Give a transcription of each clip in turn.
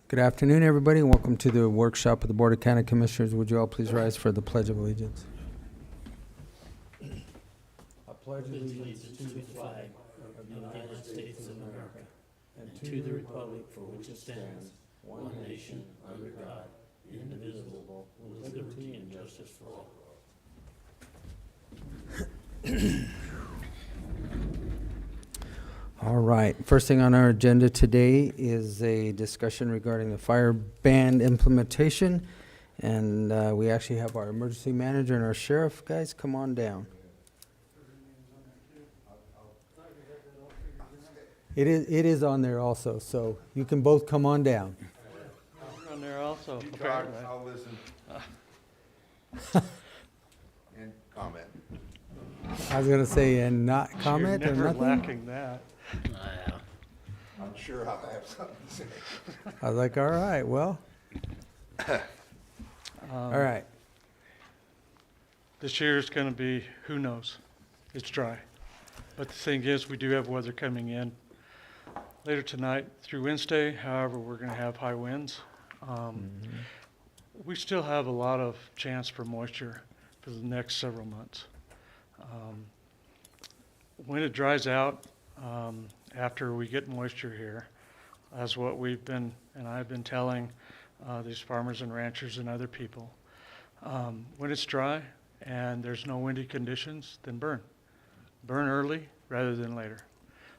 Good afternoon, everybody, and welcome to the workshop of the Board of County Commissioners. Would you all please rise for the Pledge of Allegiance? I pledge allegiance to the flag of the United States of America and to the republic for which it stands, one nation, under God, indivisible, with liberty and justice for all. All right. First thing on our agenda today is a discussion regarding the fire ban implementation. And we actually have our emergency manager and our sheriff. Guys, come on down. It is on there also, so you can both come on down. On there also. I'll listen. And comment. I was going to say, and not comment or You're never nothing. lacking that. I'm sure I'll have something to say. I was like, all right, well. All right. This year is going to be, who knows? It's dry. But the thing is, we do have weather coming in later tonight through Wednesday. However, we're going to have high winds. We still have a lot of chance for moisture for the next several months. When it dries out, after we get moisture here, as what we've been, and I've been telling these farmers and ranchers and other people, when it's dry and there's no windy conditions, then burn. Burn early rather than later.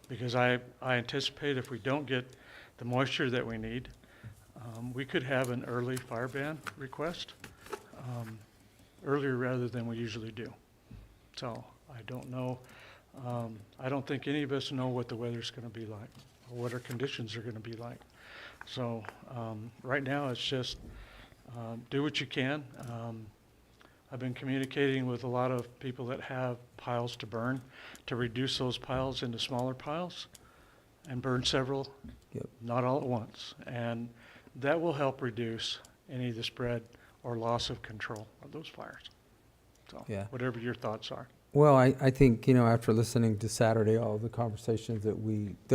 Because I anticipate if we don't get the moisture that we need, we could have an early fire ban request earlier rather than we usually do. So I don't know. I don't think any of us know what the weather's going to be like or what our conditions are going to be like. So right now it's just do what you can. I've been communicating with a lot of people that have piles to burn to reduce those piles into smaller piles and burn several, not all at once. And that will help reduce any of the spread or loss of control of those fires. So whatever your thoughts are. Well, I think, after listening to Saturday, all the conversations that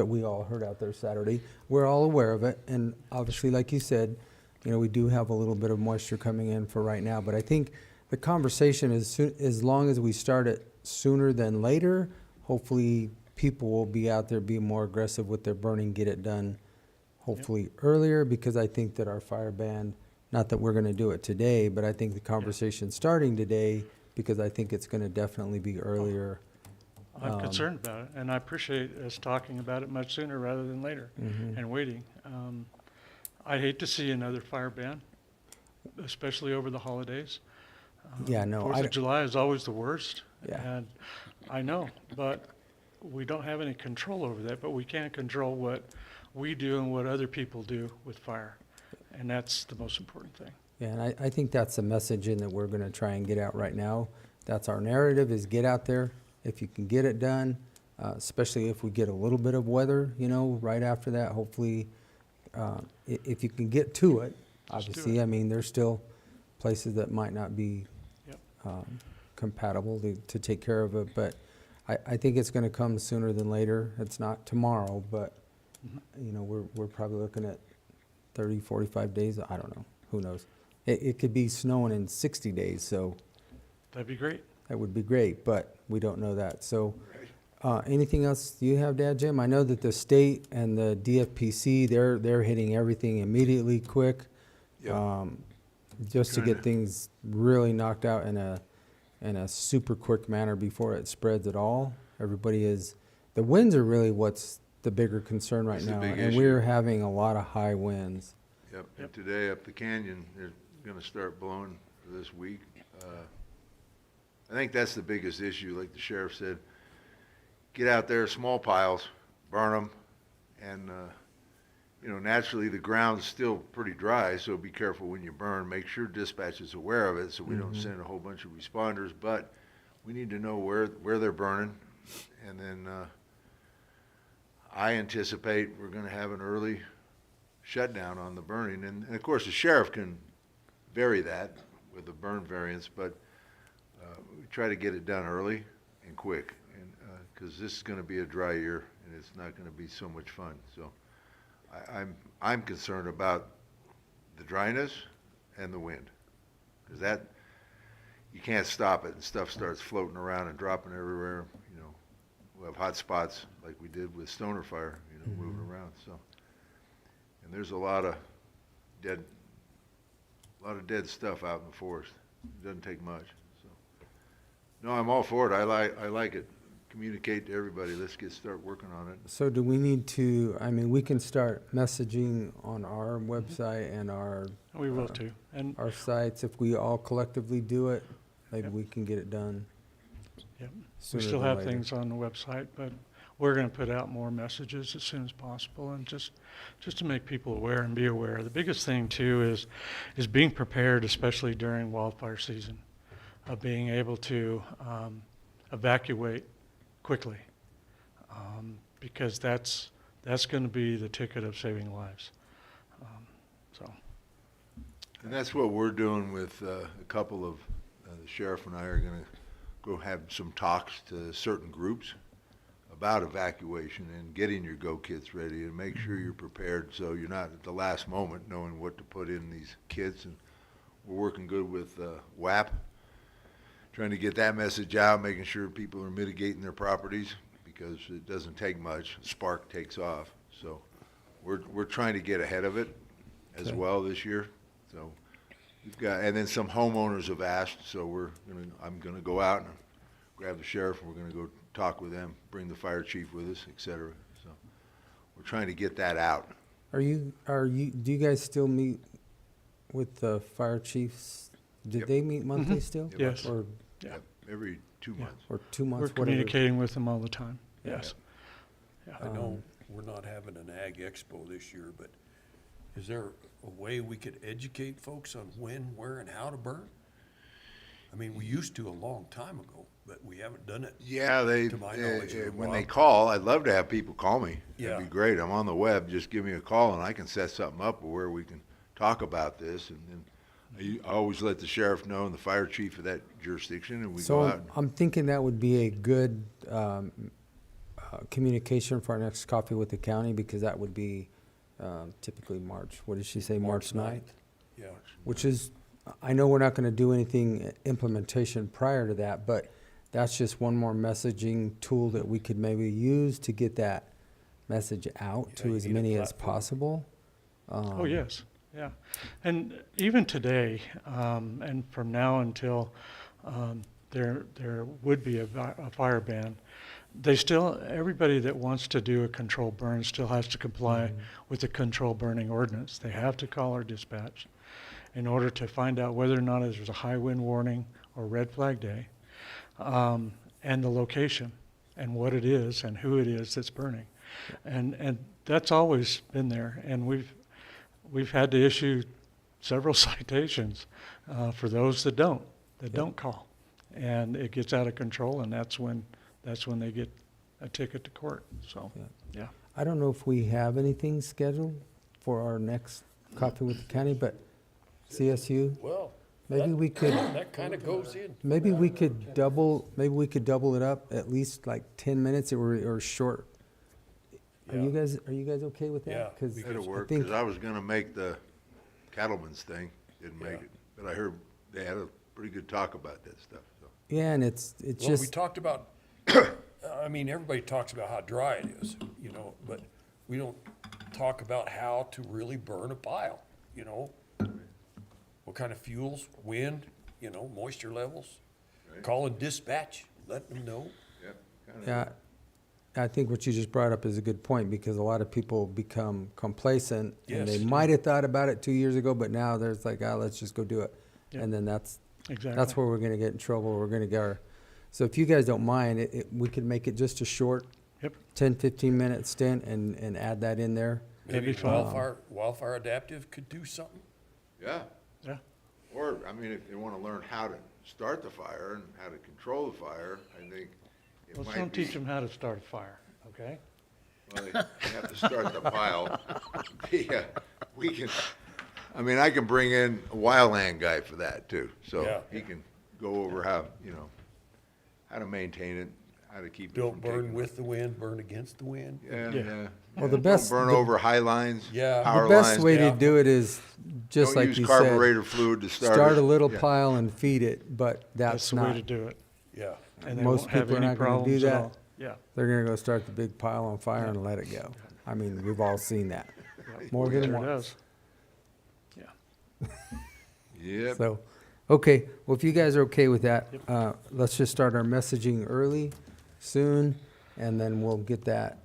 we all heard out there Saturday, we're all aware of it. And obviously, like you said, we do have a little bit of moisture coming in for right now. But I think the conversation is as long as we start it sooner than later, hopefully people will be out there, be more aggressive with their burning, get it done hopefully earlier, because I think that our fire ban, not that we're going to do it today, but I think the conversation starting today, because I think it's going to definitely be earlier. I'm concerned about it, and I appreciate us talking about it much sooner rather than later and waiting. I'd hate to see another fire ban, especially over the holidays. Fourth of July is always the worst, and I know, but we don't have any control over that, but we can control what we do and what other people do with fire, and that's the most important thing. Yeah, and I think that's the messaging that we're going to try and get out right now. That's our narrative, is get out there. If you can get it done, especially if we get a little bit of weather, right after that, hopefully, if you can get to it, obviously, I mean, there's still places that might not be compatible to take care of it, but I think it's going to come sooner than later. It's not tomorrow, but, we're probably looking at 30, 45 days. I don't know. Who knows? It could be snowing in 60 days, so. That'd be great. That would be great, but we don't know that. So anything else you have, Dad, Jim? I know that the state and the DFPC, they're hitting everything immediately quick. Just to get things really knocked out in a super quick manner before it spreads at all. The winds are really what's the bigger concern right now, and we're having a lot of high winds. Yep. And today up the canyon, they're going to start blowing for this week. I think that's the biggest issue, like the sheriff said. Get out there, small piles, burn them, and naturally the ground's still pretty dry, so be careful when you burn. Make sure dispatch is aware of it so we don't send a whole bunch of responders, but we need to know where they're burning. And then I anticipate we're going to have an early shutdown on the burning. And of course, the sheriff can vary that with the burn variance, but we try to get it done early and quick, and because this is going to be a dry year and it's not going to be so much fun. So I'm concerned about the dryness and the wind. Because that, you can't stop it, and stuff starts floating around and dropping everywhere. You know, we'll have hot spots like we did with Stoner Fire, you know, moving around. So, and there's a lot of dead stuff out in the forest. It doesn't take much. So, no, I'm all for it. I like it. Communicate to everybody. Let's start working on it. So do we need to, I mean, we can start messaging on our website and our, We will too. And our sites. If we all collectively do it, maybe Yep. we can get it done. Yep. We sooner still than have later. things on the website, but we're going to put out more messages as soon as possible, and just to make people aware and be aware. The biggest thing too is being prepared, especially during wildfire season, of being able to evacuate quickly, because that's going to be the ticket of saving lives. So. And that's what we're doing with a couple of, the sheriff and I are going to go have some talks to certain groups about evacuation and getting your go kits ready and make sure you're prepared so you're not at the last moment knowing what to put in these kits. And we're working good with WAP, trying to get that message out, making sure people are mitigating their properties because it doesn't take much. Spark takes off. So we're trying to get ahead of it as Okay. well this year. So we've got, and then some homeowners have asked, so I'm gonna go out and grab the sheriff, and we're gonna go talk with them, bring the fire chief with us, et cetera. So we're trying to get that out. Do you guys still meet with the fire chiefs? Did Yep. they meet monthly still? Yep. Yes. Or, Yeah. Yep, every 2 Yeah. months. or 2 months, We're whatever? communicating with them all the time. Yeah. Yes. Yeah. I know we're not having an Ag Expo this year, but is there a way we could educate folks on when, where, and how to burn? I mean, we used to a long time ago, but we haven't done it. Yeah, To my knowledge, in a when while. they call, I'd love to have people call me. Yeah. That'd be great. I'm on the web. Just give me a call and I can set something up where we can talk about this. And then I always let the sheriff know and the fire chief of that jurisdiction, and we go out. So I'm thinking that would be a good communication for our next coffee with the county, because that would be typically March. What did she say, March 9th? Yeah, Which is, I know we're not going to do anything implementation prior to that, but that's just one more messaging tool that we could maybe use to get that message out Yeah, to you as need a many as platform. possible. Oh, yes, yeah. And even today, and from now until there would be a fire ban, everybody that wants to do a controlled burn still has to comply with the controlled burning ordinance. They have to call our dispatch in order to find out whether or not there's a high wind warning or red flag day, and the location, and what it is, and who it is that's burning. And that's always been there, and we've had to issue several citations for those that don't call, and it gets out of control, and that's when they get a ticket to court. So, yeah. I don't know if we have anything scheduled for our next coffee with the county, but CSU, well, maybe we could, that kind of goes in. maybe we could double it up, at least like 10 minutes or short. Are you Yeah. guys okay with that? Yeah, 'Cause because It'll I work, think- because I was gonna make the cattleman's thing, didn't make Yeah. it. But I heard they had a pretty good talk about that stuff, so. Yeah, and it's Well, we just, talked about, I mean, everybody talks about how dry it is, you know, but we don't talk about how to really burn a pile, you know? What kind of fuels, wind, you know, moisture levels, Right. calling dispatch, letting them know. Yep, kinda. yeah, I think what you just brought up is a good point, because a lot of people become complacent, and they Yes. might have thought about it 2 years ago, but now there's like, let's just go do it. Yep. And then that's Exactly. where we're gonna get in trouble. We're gonna get so if you guys don't mind, we could make it just a short Yep. 10, 15-minute stint and add that in there. That'd Maybe be fun. Wildfire Adaptive could do something. Yeah. Yeah. Or, I mean, if they wanna learn how to start the fire and how to control the fire, I think it Let's might don't be. teach them how to start a fire, okay? Well, they have to start the pile. Yeah, we can, I mean, I can bring in a wildland guy for that too. So Yeah. he can go over how, how to maintain it, how to keep it Don't from burn taking. with the wind, burn against the wind. Yeah, Yeah. yeah. Well, the Don't best- burn the- over high lines, Yeah. power The best lines. way to yeah. do it is just Don't like use you said, carburetor fluid to start it. start a little Yeah. pile and feed it, but That's that's the way not, to do it. Yeah. And they Most won't have people are any not gonna do problems at that. all. Yeah. they're gonna go start the big pile on fire and let it go. I mean, we've all seen that. More than Sure once. does. Yeah. Yep. So, okay, well, if you guys are okay with that, let's just start our messaging early, soon, and then we'll get that,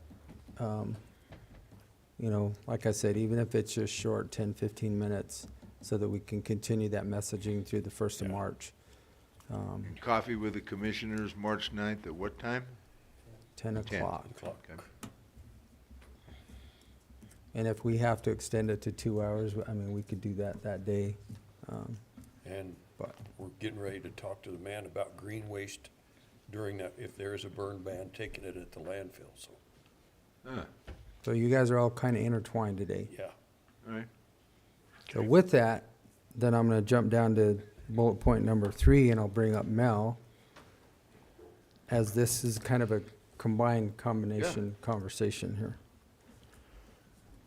you know, like I said, even if it's just short, 10, 15 minutes, so that we can continue that messaging through the 1st of Yeah. March. Coffee with the commissioners, March 9th, at what time? 10 o'clock. Clock. Okay. And if we have to extend it to 2 hours, I mean, we could do that that day. And But, we're getting ready to talk to the man about green waste during that, if there is a burn ban, taking it at the landfill, so, Huh, so you guys are all kind of intertwined today. yeah. all right. So with that, then I'm gonna jump down to bullet point number 3, and I'll bring up Mel, as this is kind of a combined combination conversation here.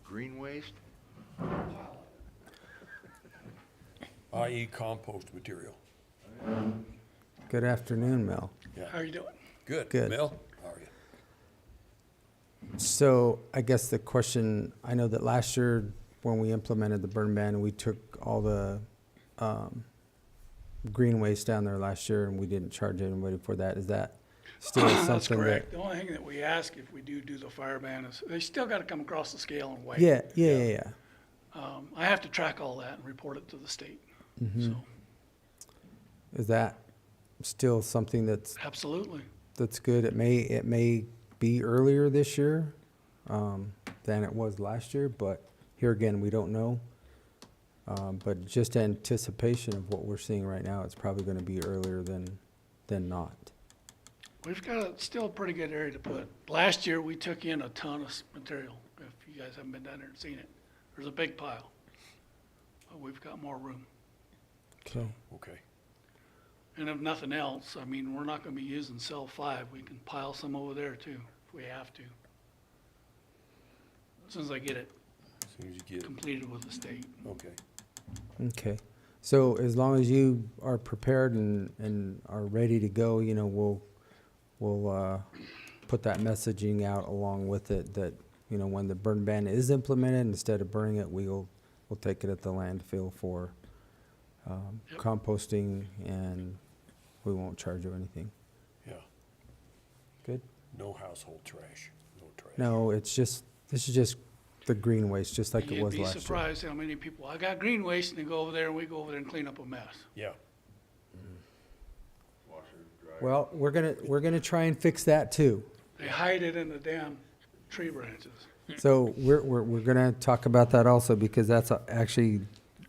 Green waste? I.e. compost material. Good afternoon, Mel. How are you doing? Good. Good. Mel, how are you? So I guess the question, I know that last year when we implemented the burn ban, we took all the green waste down there last year, and we didn't charge anybody for that. Is that still That's something that? correct. The only thing that we ask if we do the fire ban is, they still gotta come across the scale and weigh. Yeah. I have to track all that and report it to the state, Mhm. so, Is that still something that's absolutely. good? It may be earlier this year than it was last year, but here again, we don't know. But just anticipation of what we're seeing right now, it's probably gonna be earlier than not. We've got still a pretty good area to put. Last year, we took in a ton of material, if you guys haven't been down there and seen it. There's a big pile, but we've got more room. Okay. Okay. And if nothing else, I mean, we're not gonna be using cell 5, we can pile some over there too, if we have to. As soon as I get it As soon as you get it. completed with the state. Okay. Okay. So as long as you are prepared and are ready to go, you know, we'll put that messaging out along with it that, you know, when the burn ban is implemented, instead of burning it, we'll take it at the landfill for Yep. composting, and we won't charge you anything. Yeah. Good? No household trash. No trash. No, this is just the green waste, just like it You'd was be last year. surprised how many people, I got green waste, and they go over there and we go over there and clean up a mess. Yeah. Washer, dryer. Well, we're gonna try and fix that too. They hide it in the damn tree branches. So we're gonna talk about that also, because that's actually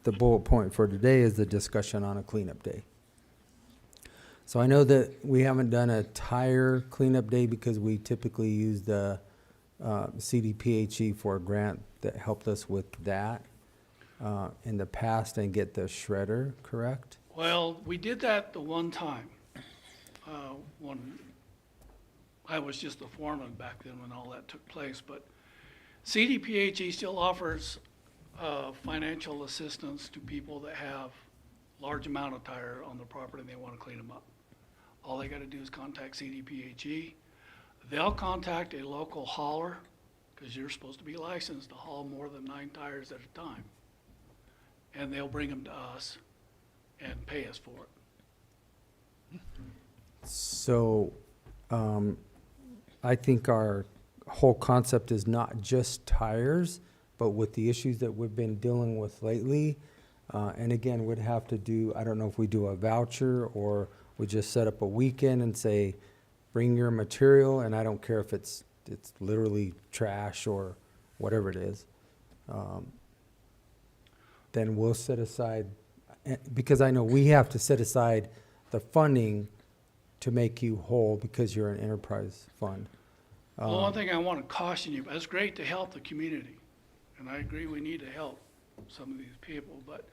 the bullet point for today, is the discussion on a cleanup day. So I know that we haven't done a tire cleanup day because we typically use the CDPHE for a grant that helped us with that in the past and get the shredder, correct? Well, we did that the one time, when I was just a foreman back then when all that took place, but CDPHE still offers financial assistance to people that have large amount of tire on their property and they want to clean them up. All they got to do is contact CDPHE. They'll contact a local hauler, because you're supposed to be licensed to haul more than 9 tires at a time. And they'll bring them to us and pay us for it. So I think our whole concept is not just tires, but with the issues that we've been dealing with lately. And again, we'd have to do, I don't know if we do a voucher or we just set up a weekend and say, bring your material, and I don't care if it's literally trash or whatever it is. Then we'll set aside, because I know we have to set aside the funding to make you whole because you're an enterprise fund. Well, one thing I want to caution you, it's great to help the community, and I agree we need to help some of these people, but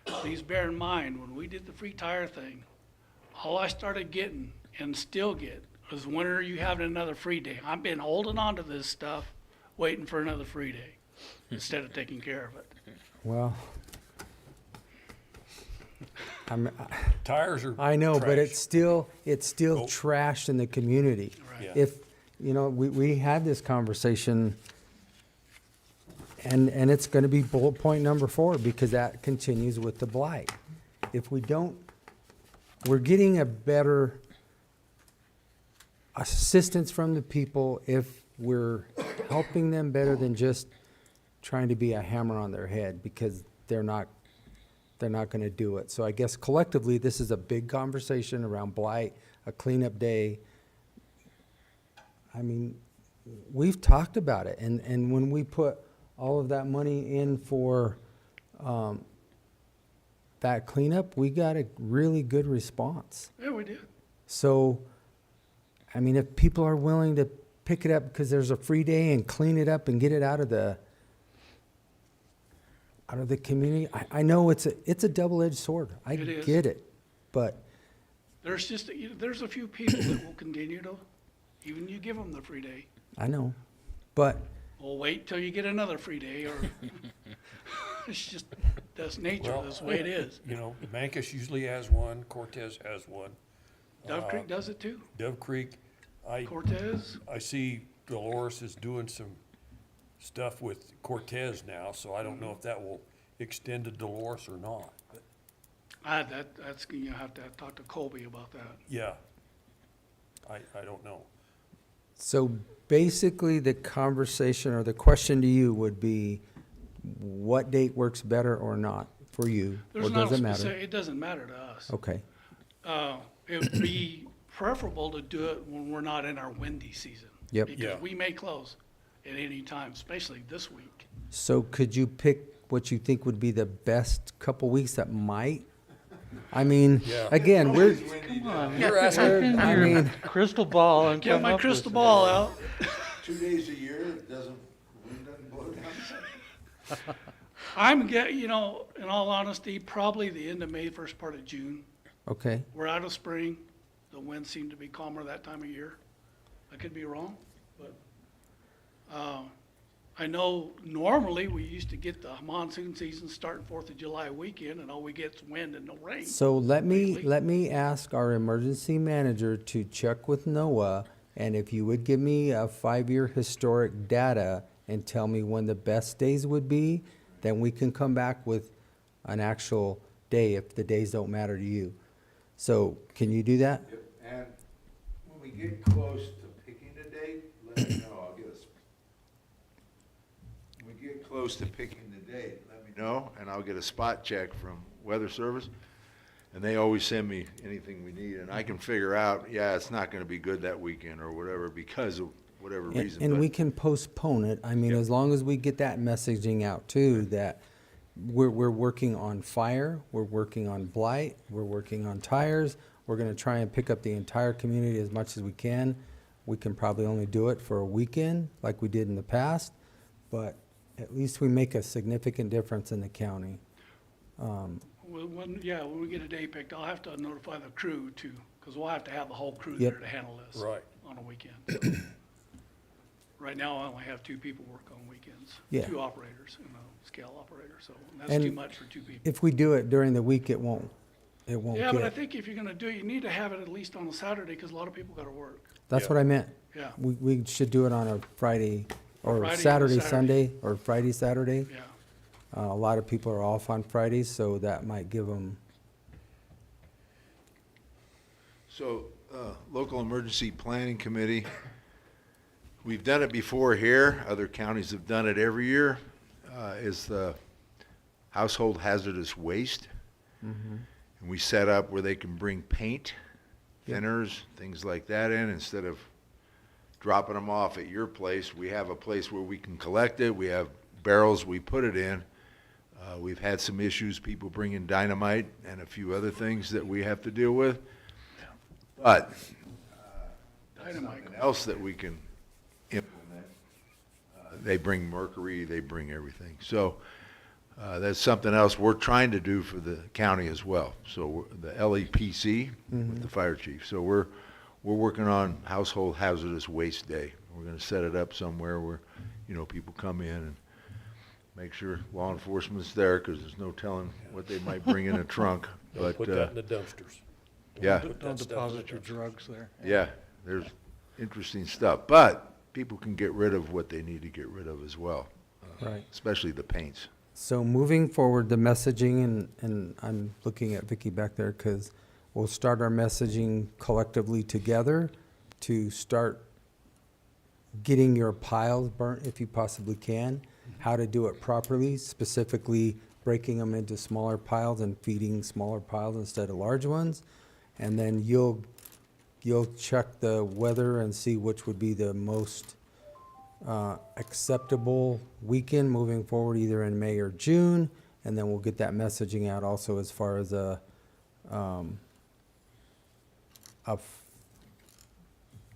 please bear in mind, when we did the free tire thing, all I started getting and still get was, when are you having another free day? I've been holding on to this stuff, waiting for another free day, instead of taking care of it. Well, I'm, Tires are I know, but trash. it's still Oh. trash in the community. Right. Yeah. If, we had this conversation, and it's gonna be bullet point number 4, because that continues with the blight. If we don't, we're getting a better assistance from the people if we're helping them better than just trying to be a hammer on their head, because they're not gonna do it. So I guess collectively, this is a big conversation around blight, a cleanup day. I mean, we've talked about it, and when we put all of that money in for, that cleanup, we got a really good response. Yeah, we did. So, I mean, if people are willing to pick it up because there's a free day and clean it up and get it out of the community, I know it's a double-edged sword. I It is. get it, but There's a few people that will continue to, even you give them the free day. I know, but Well, wait till you get another free day, or it's just, that's nature, Well, that's the way it is. You know, Mancus usually has one, Cortez has one. Dove Creek does it too. Dove Creek, Cortez, I see Dolores is doing some stuff with Cortez now, so I don't know if that will extend to Dolores or not. But that's, you have to talk to Colby about that. yeah, I don't know. so basically the conversation or the question to you would be, what date works better or not for you? Or There's not does a it matter? specific, it doesn't matter to us. Okay, It would be preferable to do it when we're not in our windy season. Yep. Yeah. Because we may close at any time, especially this week. so could you pick what you think would be the best couple weeks that might? I mean, Yeah. again, we're, Come on, You're asking, I mean, crystal ball and Get come my up with crystal it. ball out. 2 days a year, it doesn't, wind doesn't blow down. In all honesty, probably the end of May, first part of June. okay, We're out of spring. The winds seem to be calmer that time of year. I could be wrong, but, I know normally we used to get the monsoon season starting 4th of July weekend, and all we get is wind and no rain. so let lately. me ask our emergency manager to check with NOAA, and if you would give me a 5-year historic data and tell me when the best days would be, then we can come back with an actual day if the days don't matter to you. So, can you do that? Yep, and when we get close to picking a date, let me know, I'll get when we get close to picking the date, let me know, and I'll get a spot check from Weather Service. And they always send me anything we need, and I can figure out, yeah, it's not gonna be good that weekend or whatever because of whatever reason. And but- we can postpone it. I mean, Yep. as long as we get that messaging out too, that we're working on fire, we're working on blight, we're working on tires. We're gonna try and pick up the entire community as much as we can. We can probably only do it for a weekend like we did in the past, but at least we make a significant difference in the county. When we get a day picked, I'll have to notify the crew too, because we'll have to have the whole crew there Yep. to handle this. Right. On a weekend. Right now, I only have 2 people work on weekends. Yeah. 2 operators and a scale operator, so that's And too much for 2 people. If we do it during the week, it won't Yeah, but I get. think if you're gonna do it, you need to have it at least on a Saturday, because a lot of people gotta work. That's Yeah. what I meant. Yeah, We should do it on a Friday or Friday or Saturday, Saturday. Sunday, or Friday, Saturday. yeah. A lot of people are off on Fridays, so that might give them, So, Local Emergency Planning Committee, we've done it before here, other counties have done it every year, is the household hazardous waste. And we set up where they can bring paint, Yep. thinners, things like that in, instead of dropping them off at your place. We have a place where we can collect it, we have barrels we put it in. We've had some issues, people bringing dynamite and a few other things that we have to deal with. But that's Dynamite. something else that we can implement. They bring mercury, they bring everything. So that's something else we're trying to do for the county as well. So the LEPC with the fire chief. So we're working on Household Hazardous Waste Day. We're going to set it up somewhere where, people come in and make sure law enforcement's there, because there's no telling what they might bring in a trunk. Don't But, put that in the dumpsters. yeah, Put Don't that stuff in the deposit your dumpster. drugs there. yeah, there's interesting stuff. But people can get rid of what they need to get rid of as well, Right. especially the paints. So moving forward, the messaging, and I'm looking at Vicky back there, because we'll start our messaging collectively together to start getting your piles burnt if you possibly can, how to do it properly, specifically breaking them into smaller piles and feeding smaller piles instead of large ones. And then you'll check the weather and see which would be the most acceptable weekend moving forward, either in May or June. And then we'll get that messaging out also as far as a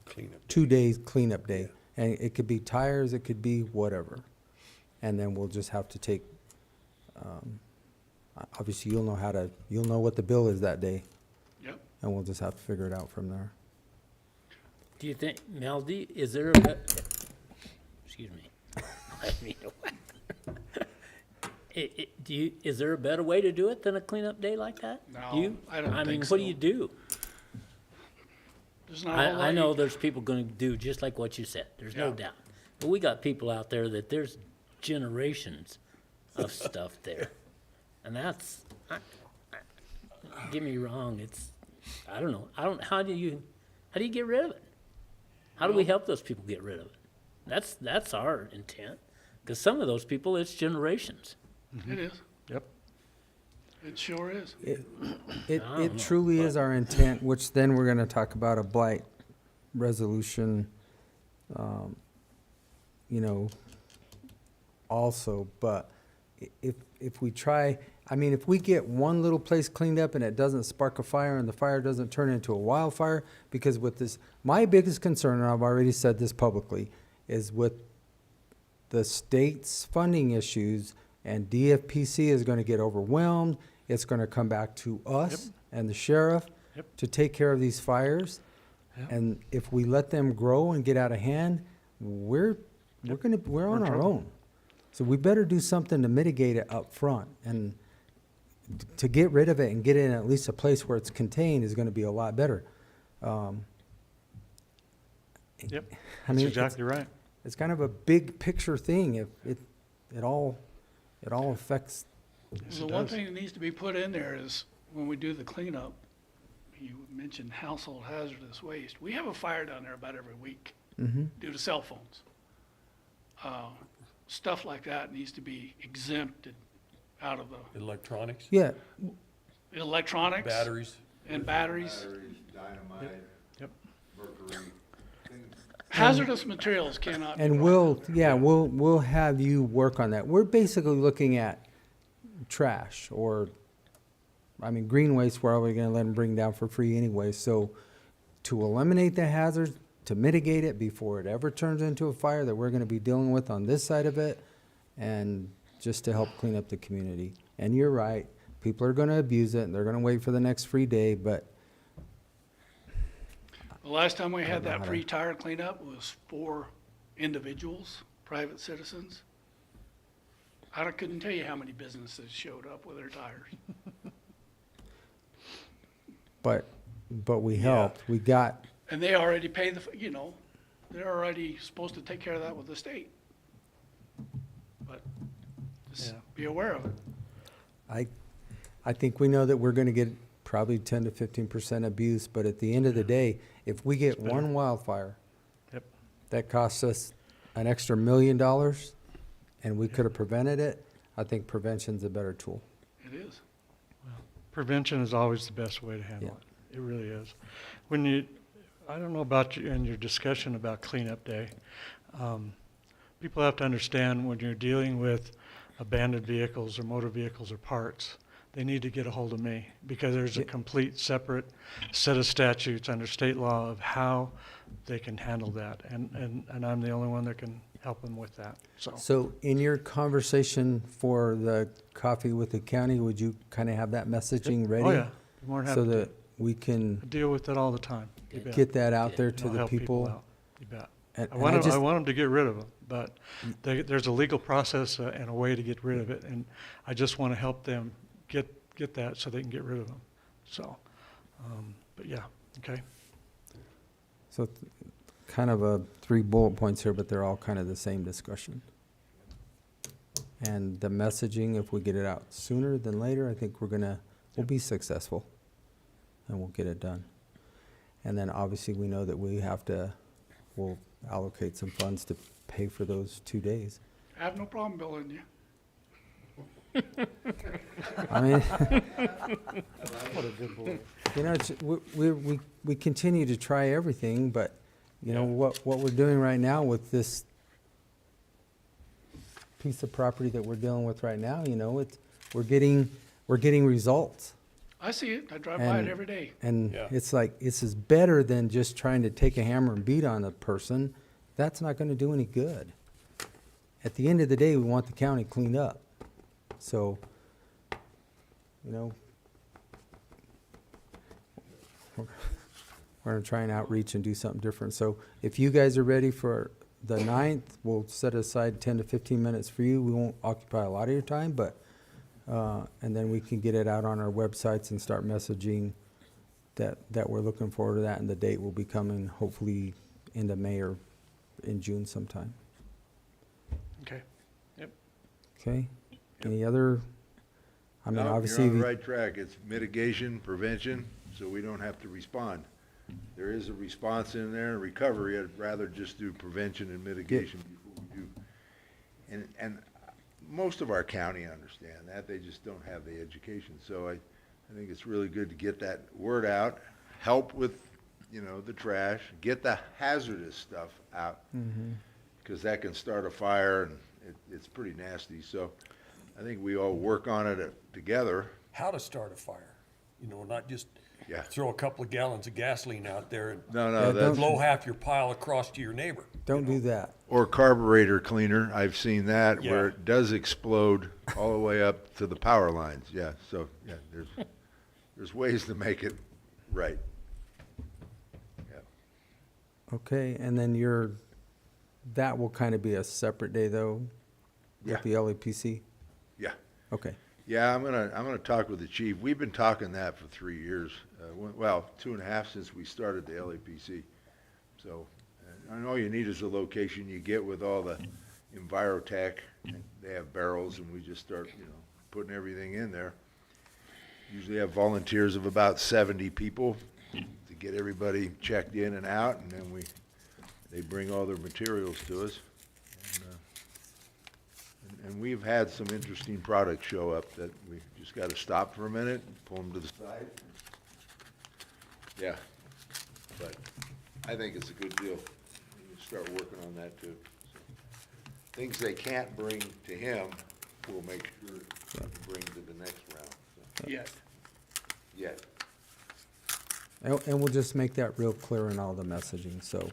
Clean up. 2 days cleanup day. And it could be tires, it could be whatever. And then we'll just have to take, obviously you'll know what the bill is that day, Yep. and we'll just have to figure it out from there. Do you think, Mel, is there excuse me. I mean, is there a better way to do it than a cleanup day like that? No, Do you? I don't I mean, think what do so. you do? There's not a whole lot I know you- there's people gonna do just like what you said, there's no Yeah. doubt. But we got people out there that there's generations of stuff there. And that's, get me wrong, I don't know, how do you get rid of it? How do we help those people get rid of it? That's our intent, because some of those people, it's generations. It is. Yep. It sure is. It I don't know, truly is our intent, which then we're gonna talk about a blight resolution, also, but if we try, I mean, if we get one little place cleaned up and it doesn't spark a fire and the fire doesn't turn into a wildfire, because with this, my biggest concern, and I've already said this publicly, is with the state's funding issues, and DFPC is gonna get overwhelmed, it's gonna come back to us and the sheriff Yep. to take care of these fires. Yep. And if we let them grow and get out of hand, we're on in our trouble. own. So we better do something to mitigate it up front, and to get rid of it and get it in at least a place where it's contained is gonna be a lot better. Yep. I That's mean, exactly right. it's kind of a big picture thing. It all affects. Yes, The it one does. thing that needs to be put in there is, when we do the cleanup, you mentioned household hazardous waste. We have a fire down there about every week due to cell phones. Stuff like that needs to be exempted out of the Electronics, Yeah, electronics batteries. and batteries. Dynamite, Yep. mercury, Hazardous materials cannot be and brought in. we'll have you work on that. We're basically looking at trash, or, I mean, green waste, we're already gonna let them bring down for free anyway. So to eliminate the hazards, to mitigate it before it ever turns into a fire that we're gonna be dealing with on this side of it, and just to help clean up the community. And you're right, people are gonna abuse it, and they're gonna wait for the next free day, but The last time we had know how that to- free tire cleanup was 4 individuals, private citizens. Couldn't tell you how many businesses showed up with their tires. we helped. We got, And they already pay they're already supposed to take care of that with the state. But just Yeah. be aware of it. I think we know that we're gonna get probably 10 to 15% abuse, but at the end of the day, if we get better. one wildfire, Yep. that costs us an extra $1 million, and we could have prevented it, I think prevention's a better tool. It is. Prevention is always the best way to handle it. It really is. I don't know about you and your discussion about cleanup day. People have to understand, when you're dealing with abandoned vehicles or motor vehicles or parts, they need to get a hold of me, because there's a Yeah. complete separate set of statutes under state law of how they can handle that. And I'm the only one that can help them with that, so. So in your conversation for the coffee with the county, would you kind of have that messaging ready? Oh, yeah. Be more than So happy to. that we can I deal with it all the time. You bet. get that out there And to I'll the help people? out. You bet. And I and want I just, them to get rid of them, but there's a legal process and a way to get rid of it, and I just want to help them get that so they can get rid of them. So, but yeah, okay. so kind of a 3 bullet points here, but they're all kind of the same discussion. And the messaging, if we get it out sooner than later, I think we'll be successful and we'll get it done. And then obviously we know that we'll allocate some funds to pay for those 2 days. I have no problem billing you. I mean, What a good boy. you know, we continue to try everything, but you know, what we're doing right now with this piece of property that we're dealing with right now, you know, we're getting results. I see it. I drive by it And- every day. And Yeah. it's like, this is better than just trying to take a hammer and beat on a person. That's not gonna do any good. At the end of the day, we want the county cleaned up. So, you know, we're gonna try and outreach and do something different. So if you guys are ready for the 9th, we'll set aside 10 to 15 minutes for you. We won't occupy a lot of your time, but, and then we can get it out on our websites and start messaging that we're looking forward to that, and the date will be coming hopefully into May or in June sometime. Okay. Yep. Okay? Any other, I mean, No, obviously. you're on the right track. It's mitigation, prevention, so we don't have to respond. There is a response in there, and recovery. I'd rather just do prevention and mitigation before we do. And most of our county understand that. They just don't have the education. So I think it's really good to get that word out, help with, you know, the trash, get the hazardous stuff out, because that can start a fire, and it's pretty nasty. So I think we all work on it together. How to start a fire, you know, not just Yeah. throw a couple of gallons of gasoline out there and No, Yeah, that's. don't- blow half your pile across to your neighbor. Don't do that. Or carburetor cleaner, I've seen that, where Yeah. it does explode all the way up to the power lines, yeah, so, yeah, there's ways to make it right. Yeah. Okay, and then that will kind of be a separate day though? Yeah. With the LAPC? Yeah, Okay, yeah, I'm gonna talk with the chief, we've been talking that for 3 years, well, 2.5 since we started the LAPC. So, and all you need is a location you get with all the Envirotech, and they have barrels, and we just start, you know, putting everything in there. Usually have volunteers of about 70 people to get everybody checked in and out, and then they bring all their materials to us. And we've had some interesting products show up that we just gotta stop for a minute, pull them to the side. Yeah, but I think it's a good deal. We can start working on that too. So, things they can't bring to him, we'll make sure to bring to the next round, so, Yet. yeah. and we'll just make that real clear in all the messaging, so.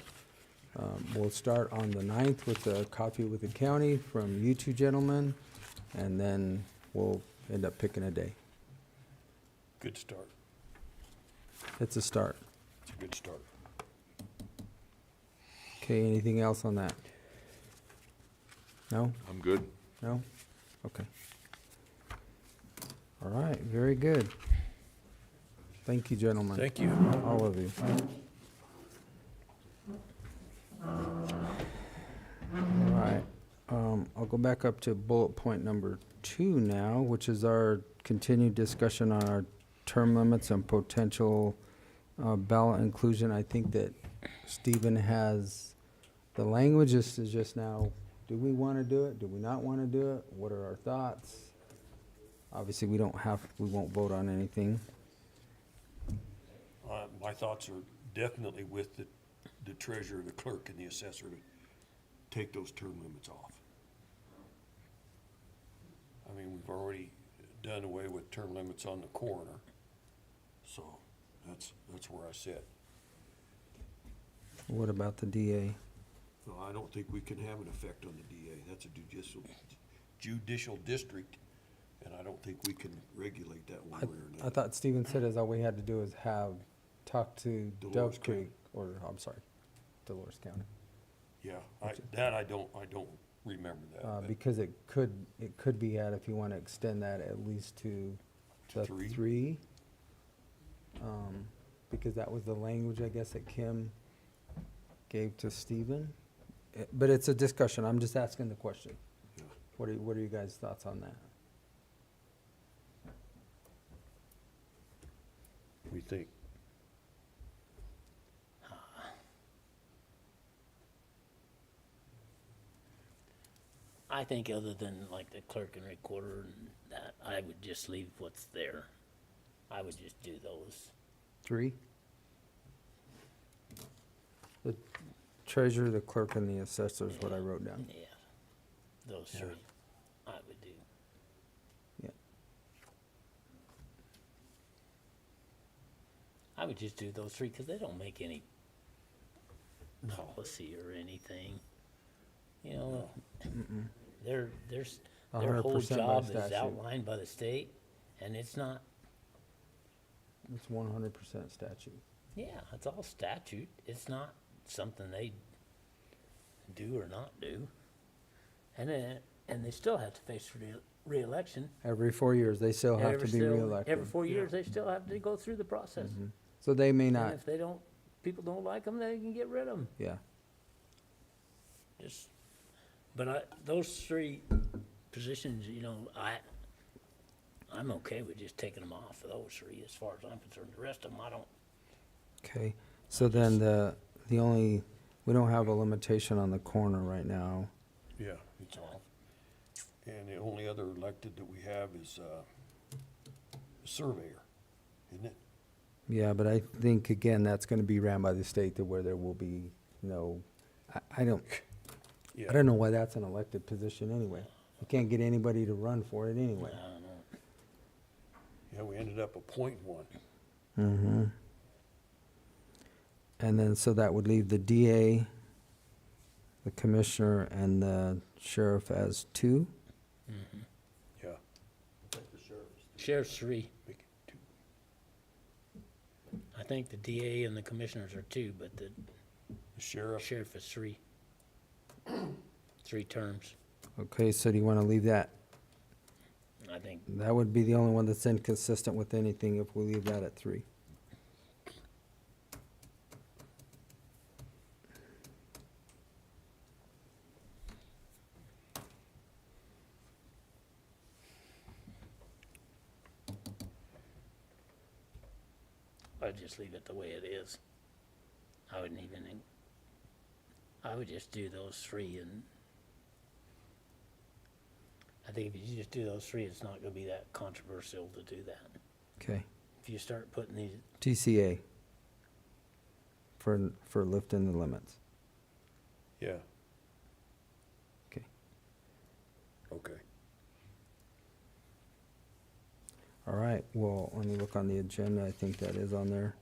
We'll start on the 9th with a coffee with the county from you two gentlemen, and then we'll end up picking a day. Good start. It's a start. It's a good start. Okay, anything else on that? No? I'm good. No? Okay. All right, very good. Thank you, gentlemen. Thank you. All of you. All right, I'll go back up to bullet point number 2 now, which is our continued discussion on our term limits and potential ballot inclusion. I think that Stephen has the language. This is just now, do we want to do it? Do we not want to do it? What are our thoughts? Obviously, we won't vote on anything. My thoughts are definitely with the treasurer, the clerk, and the assessor to take those term limits off. I mean, we've already done away with term limits on the coroner, so that's where I sit. What about the DA? So I don't think we can have an effect on the DA. That's a judicial district, and I don't think we can regulate that one way or I another. thought Stephen said is all we had to do is talk to Dolores Dove County. Creek, or, I'm sorry, Dolores County. Yeah, I don't remember that. but because it could be at, if you want to extend that at least to the three? three. Because that was the language, I guess, that Kim gave to Stephen. But it's a discussion, I'm just asking the question. Yeah. What are you guys' thoughts on that? We think, I think other than like the clerk and recorder and that, I would just leave what's there. I would just do those. Three? The treasurer, the clerk, and the assessor is what I wrote down. Yeah, those Yeah. three, I would do. Yeah. I would just do those three, because they don't make any policy or anything. You know, their whole 100% by job is statute. outlined by the state, and it's not, It's 100% statute. yeah, it's all statute. It's not something they do or not do. And they still have to face re-election. Every 4 years, they still have to be reelected. Every 4 years, they still have to go through the process. So they may And not, if they don't, people don't like them, they can get rid of them. yeah. Just, but those three positions, you know, I'm okay with just taking them off of those three as far as I'm concerned. The rest of them, I don't. Okay, so then the only, we don't have a limitation on the corner right now. yeah, it's off. And the only other elected that we have is surveyor, isn't it? Yeah, but I think, again, that's gonna be ran by the state to where there will be no, I don't know why that's an elected position anyway. You can't get anybody to run for it anyway. I don't know. Yeah, we ended up appointing one. Mm-hmm. And then, so that would leave the DA, the commissioner, and the sheriff as two? Yeah. Sheriff's three. Make it two. I think the DA and the commissioners are two, but the The sheriff, sheriff is three. 3 terms. Okay, so do you wanna leave that? I think, That would be the only one that's inconsistent with anything if we leave that at 3. I'd just leave it the way it is. I wouldn't even, I would just do those three, and I think if you just do those three, it's not gonna be that controversial to do that. Okay, If you start putting these, TCA for lifting the limits. yeah, Okay, okay. all right, well, let me look on the agenda, I think that is on there.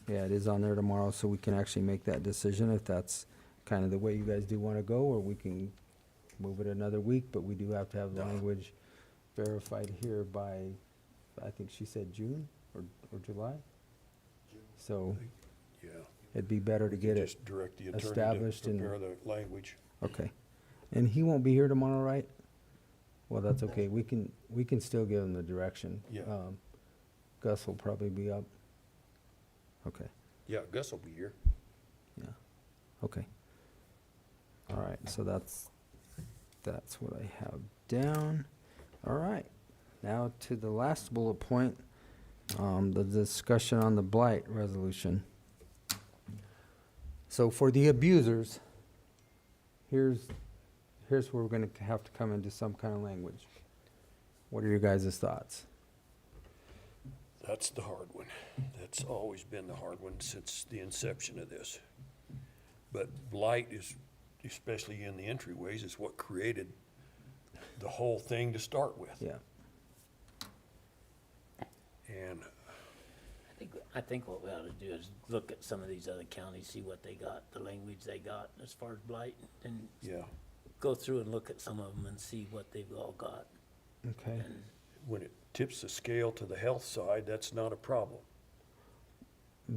Yeah, it is on there tomorrow, so we can actually make that decision if that's kind of the way you guys do want to go, or we can move it another week, but we do have to have the language verified here by, I think she said June or July? So Yeah. it'd be better to We get could it, just direct the attorney established to and- prepare the language. okay. And he won't be here tomorrow, right? Well, that's okay, we can still give him the direction. Yeah. Gus will probably be up. Okay. Yeah, Gus will be here. Yeah, okay. All right, so that's what I have down. All right, now to the last bullet point, the discussion on the blight resolution. So for the abusers, here's where we're gonna have to come into some kind of language. What are your guys' thoughts? That's the hard one. That's always been the hard one since the inception of this. But blight is, especially in the entryways, is what created the whole thing to start with. Yeah, And I think what we ought to do is look at some of these other counties, see what they got, the language they got as far as blight, and yeah, go through and look at some of them and see what they've all got. okay. And when it tips the scale to the health side, that's not a problem.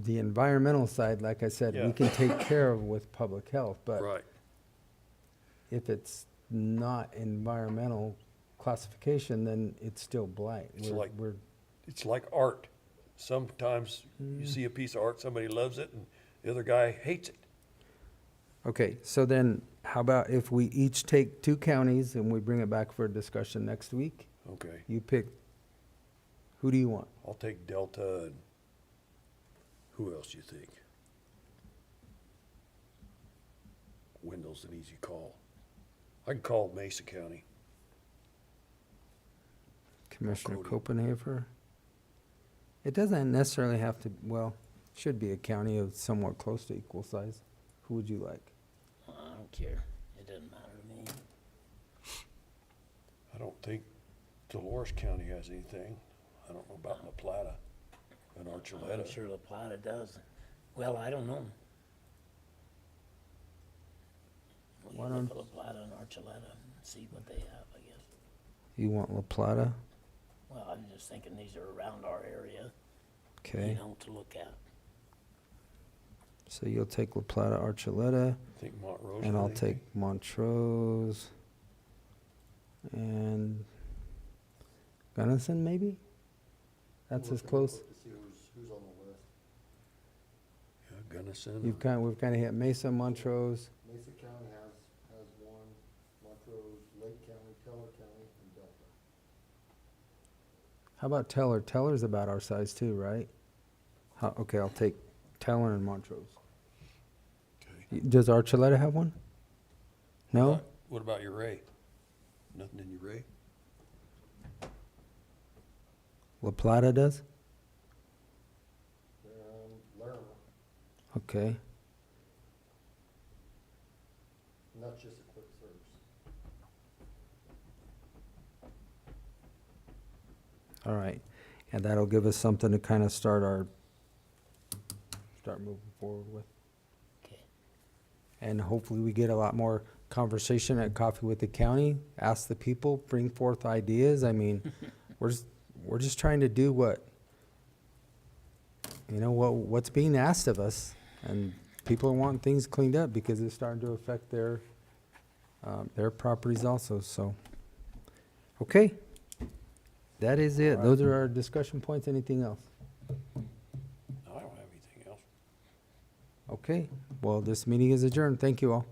the environmental side, like I said, Yeah. we can take care of with public health, but Right. if it's not environmental classification, then it's still blight. It's We're- like- We're, It's like art. Sometimes you see a piece of art, somebody loves it, and the other guy hates it. okay, so then how about if we each take 2 counties and we bring it back for a discussion next week? Okay, You pick, who do you want? I'll take Delta and who else you think? Wendell's an easy call. I can call Mesa County. Commissioner Cody. Copenhaver? It doesn't necessarily have to, well, should be a county of somewhat close to equal size. Who would you like? I don't care. It doesn't matter to me. I don't think Dolores County has anything. I don't know about La Plata and I'm Archuleta. sure La Plata does. Well, I don't know. We Why can look don't- at La Plata and Archuleta and see what they have, I guess. You want La Plata? Well, I'm just thinking these are around our area, you Okay, know, to look at. so you'll take La Plata, Archuleta, I think Montrose. and has I'll anything. take Montrose. And Gunnison, maybe? That's as close. Yeah, Gunnison. We've kind of hit Mesa, Montrose. Mesa County has one, Montrose, Lake County, Teller County, and Delta. How about Teller? Teller's about our size too, right? Okay, I'll take Teller and Montrose. Okay. Does Archuleta have one? No? What about your Ray? Nothing in your Ray? La Plata does? Lerma, Okay. and that's just a quick search. All right. And that'll give us something to kind of start moving forward with. Okay. And hopefully we get a lot more conversation at Coffee with the County, ask the people, bring forth ideas. I mean, we're just trying to do what's being asked of us. And people are wanting things cleaned up because it's starting to affect their properties also, so. Okay. That is it. Those are our discussion points. Anything else? No, I don't have anything else. Okay. Well, this meeting is adjourned. Thank you all.